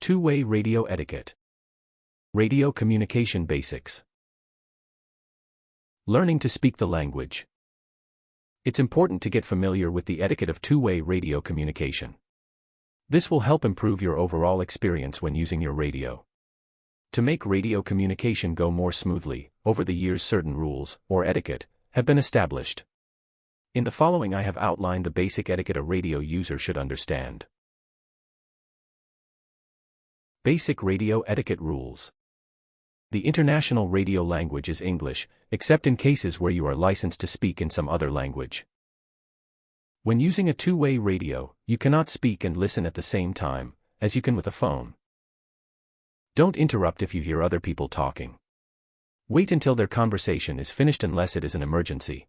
Two-way radio etiquette. Radio communication basics. Learning to speak the language. It's important to get familiar with the etiquette of two-way radio communication. This will help improve your overall experience when using your radio. To make radio communication go more smoothly, over the years certain rules, or etiquette, have been established. In the following I have outlined the basic etiquette a radio user should understand. Basic radio etiquette rules. The international radio language is English, except in cases where you are licensed to speak in some other language. When using a two-way radio, you cannot speak and listen at the same time, as you can with a phone. Don't interrupt if you hear other people talking. Wait until their conversation is finished unless it is an emergency.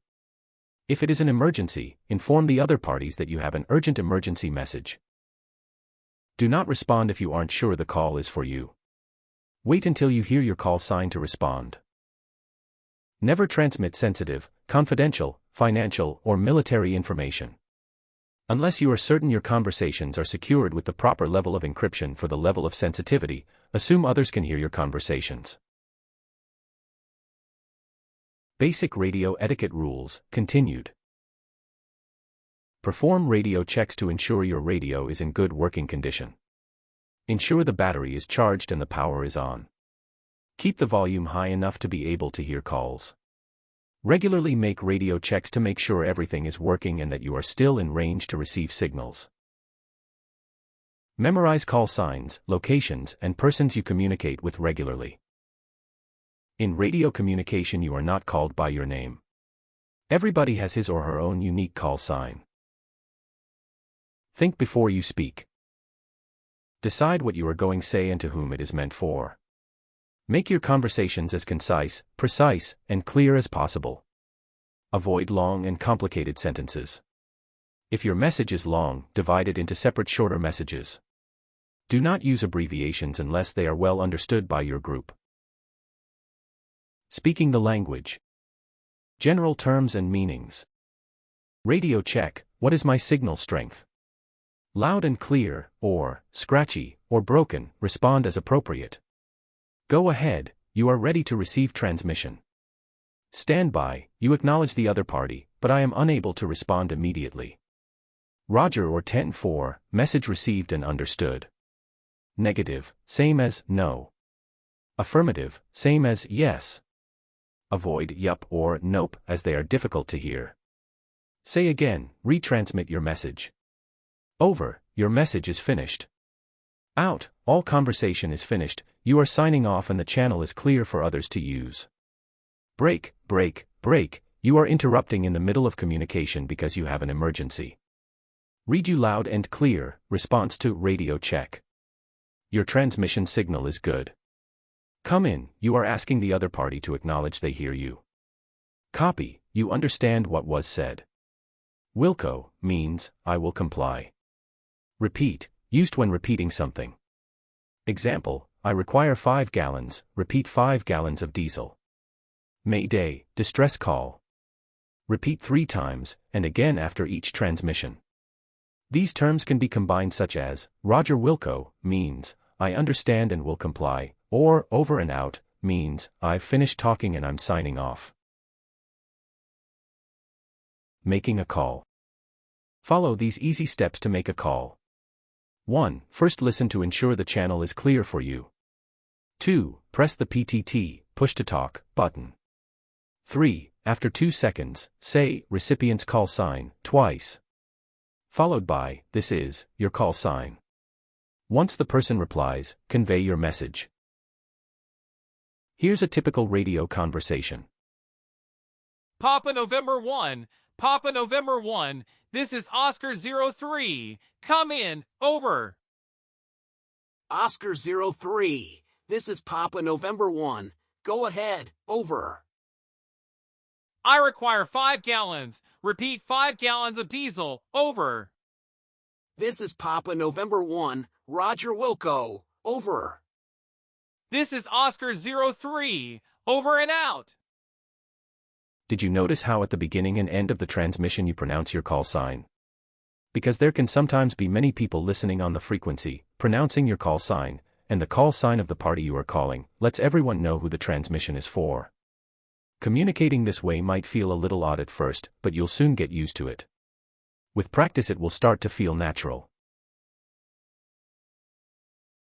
If it is an emergency, inform the other parties that you have an urgent emergency message. Do not respond if you aren't sure the call is for you. Wait until you hear your call sign to respond. Never transmit sensitive, confidential, financial, or military information. Unless you are certain your conversations are secured with the proper level of encryption for the level of sensitivity, assume others can hear your conversations. Basic radio etiquette rules, continued. Perform radio checks to ensure your radio is in good working condition. Ensure the battery is charged and the power is on. Keep the volume high enough to be able to hear calls. Regularly make radio checks to make sure everything is working and that you are still in range to receive signals. Memorize call signs, locations, and persons you communicate with regularly. In radio communication you are not called by your name. Everybody has his or her own unique call sign. Think before you speak. Decide what you are going to say and to whom it is meant for. Make your conversations as concise, precise, and clear as possible. Avoid long and complicated sentences. If your message is long, divide it into separate shorter messages. Do not use abbreviations unless they are well understood by your group. Speaking the language. General terms and meanings. Radio check, what is my signal strength? Loud and clear, or scratchy, or broken, respond as appropriate. Go ahead, you are ready to receive transmission. Stand by, you acknowledge the other party, but I am unable to respond immediately. Roger or 10-4, message received and understood. Negative, same as no. Affirmative, same as yes. Avoid yup or nope as they are difficult to hear. Say again, retransmit your message. Over, your message is finished. Out, all conversation is finished, you are signing off and the channel is clear for others to use. Break, break, break, you are interrupting in the middle of communication because you have an emergency. Read you loud and clear, response to radio check. Your transmission signal is good. Come in, you are asking the other party to acknowledge they hear you. Copy, you understand what was said. Wilco, means, I will comply. Repeat, used when repeating something. Example, I require 5 gallons, repeat 5 gallons of diesel. Mayday, distress call. Repeat 3 times, and again after each transmission. These terms can be combined such as, Roger Wilco, means, I understand and will comply, or over and out, means, I've finished talking and I'm signing off. Making a call. Follow these easy steps to make a call. 1. First listen to ensure the channel is clear for you. 2. Press the PTT, push to talk, button. 3. After 2 seconds, say, recipient's call sign, twice. Followed by, this is, your call sign. Once the person replies, convey your message. Here's a typical radio conversation. Papa November 1, Papa November 1, this is Oscar 03, come in, over. Oscar 03, this is Papa November 1, go ahead, over. I require 5 gallons, repeat 5 gallons of diesel, over. This is Papa November 1, Roger Wilco, over. This is Oscar 03, over and out. Did you notice how at the beginning and end of the transmission you pronounce your call sign? Because there can sometimes be many people listening on the frequency, pronouncing your call sign, and the call sign of the party you are calling, lets everyone know who the transmission is for. Communicating this way might feel a little odd at first, but you'll soon get used to it. With practice it will start to feel natural.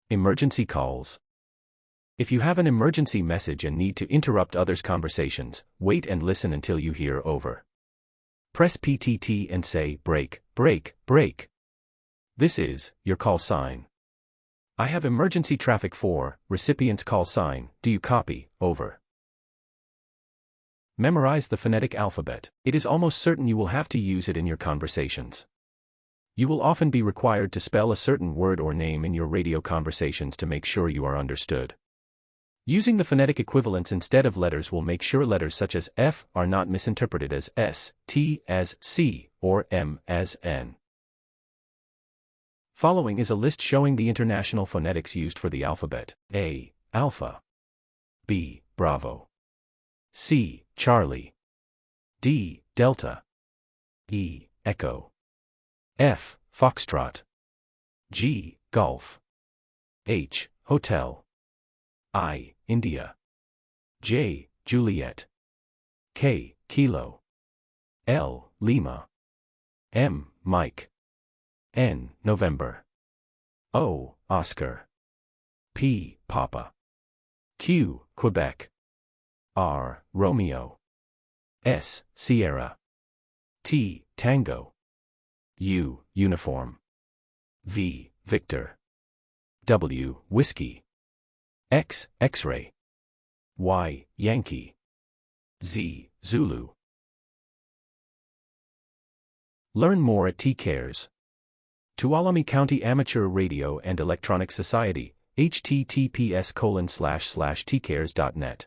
Emergency calls. If you have an emergency message and need to interrupt others' conversations, wait and listen until you hear over. Press PTT and say, break, break, break. This is your call sign. I have emergency traffic for, recipient's call sign, do you copy, over. Memorize the phonetic alphabet. It is almost certain you will have to use it in your conversations. You will often be required to spell a certain word or name in your radio conversations to make sure you are understood. Using the phonetic equivalents instead of letters will make sure letters such as F are not misinterpreted as S, T as C, or M as N. Following is a list showing the international phonetics used for the alphabet. A. Alpha. B. Bravo. C. Charlie. D. Delta. E. Echo. F. Foxtrot. G. Golf. H. Hotel. I. India. J. Juliet. K. Kilo. L. Lima. M. Mike. N. November. O. Oscar. P. Papa. Q. Quebec. R. Romeo. S. Sierra. T. Tango. U. Uniform. V. Victor. W. Whiskey. X. X-ray. Y. Yankee. Z. Zulu. Learn more at Tcares. Tuolumne County Amateur Radio and Electronic Society, https://tcares.net.